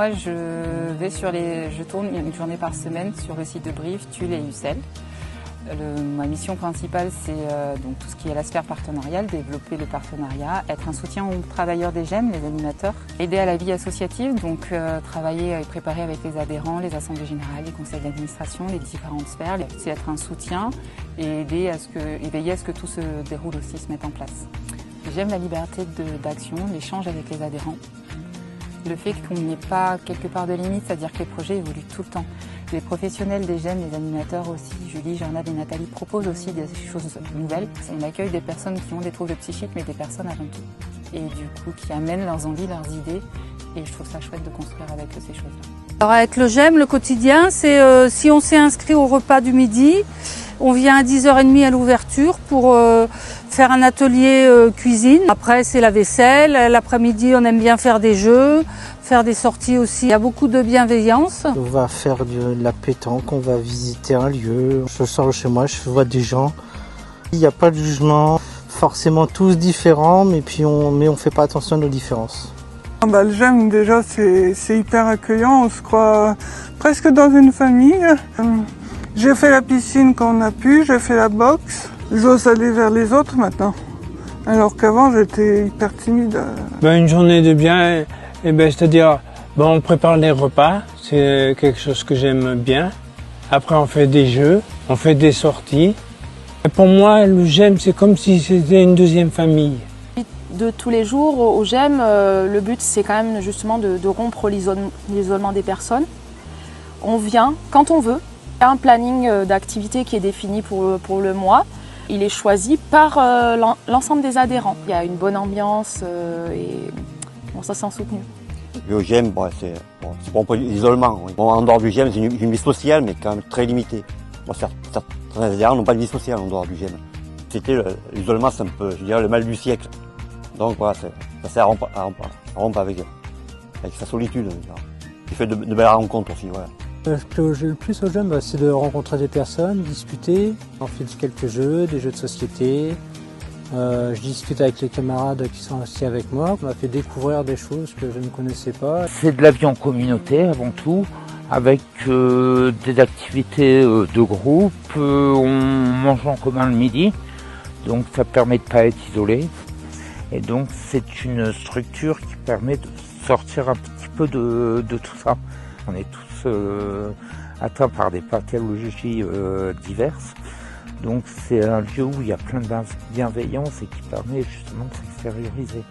moi, je tourne une journée par semaine sur le site de Brive, Tulle et Ussel. Ma mission principale, c'est donc tout ce qui est la sphère partenariale, développer le partenariat, être un soutien aux travailleurs des GEM, les animateurs, aider à la vie associative, donc travailler et préparer avec les adhérents, les assemblées générales, les conseils d'administration, les différentes sphères. C'est être un soutien et veiller à ce que tout se déroule aussi, se mette en place. J'aime la liberté d'action, l'échange avec les adhérents. Le fait qu'on n'ait pas quelque part de limite, c'est-à-dire que les projets évoluent tout le temps. Les professionnels des GEM, les animateurs aussi, Julie, Jornade et Nathalie proposent aussi des choses nouvelles. On accueille des personnes qui ont des troubles psychiques, mais des personnes avant tout. Et du coup, qui amènent leurs envies, leurs idées. Et je trouve ça chouette de construire avec eux ces choses-là. Alors avec le GEM, le quotidien, c'est si on s'est inscrit au repas du midi, on vient à 10h30 à l'ouverture pour faire un atelier cuisine. Après, c'est la vaisselle. L'après-midi, on aime bien faire des jeux, faire des sorties aussi. Il y a beaucoup de bienveillance. On va faire de la pétanque, on va visiter un lieu. Je sors de chez moi, je vois des gens. Il n'y a pas de jugement, forcément tous différents, mais on fait pas attention à nos différences. Le GEM, déjà, c'est hyper accueillant. On se croit presque dans une famille. J'ai fait la piscine quand on a pu, j'ai fait la boxe. J'ose aller vers les autres maintenant. Alors qu'avant, j'étais hyper timide. Une journée de bien, c'est-à-dire, on prépare les repas. C'est quelque chose que j'aime bien. Après, on fait des jeux, on fait des sorties. Et pour moi, le GEM, c'est comme si c'était une deuxième famille. De tous les jours au GEM, le but c'est quand même justement de rompre l'isolement des personnes. On vient quand on veut. Il y a un planning d'activités qui est défini pour le mois. Il est choisi par l'ensemble des adhérents. Il y a une bonne ambiance et ça c'est soutenu. Le GEM, c'est pour un peu l'isolement. En dehors du GEM, c'est une vie sociale, mais quand même très limitée. Certains adhérents n'ont pas de vie sociale en dehors du GEM. L'isolement, c'est un peu, je dirais, le mal du siècle. Donc voilà, ça sert à rompre avec sa solitude. Il fait de belles rencontres aussi. Voilà. Ce que j'ai le plus au GEM, c'est de rencontrer des personnes, discuter. On fait quelques jeux, des jeux de société. Je discute avec les camarades qui sont assis avec moi. On m'a fait découvrir des choses que je ne connaissais pas. C'est de la vie en communauté avant tout, avec des activités de groupe. On mange en commun le midi, donc ça permet de ne pas être isolé. Et donc c'est une structure qui permet de sortir un petit peu de tout ça. On est tous atteints par des pathologies diverses. Donc c'est un lieu où il y a plein de bienveillance et qui permet justement de s'extérioriser.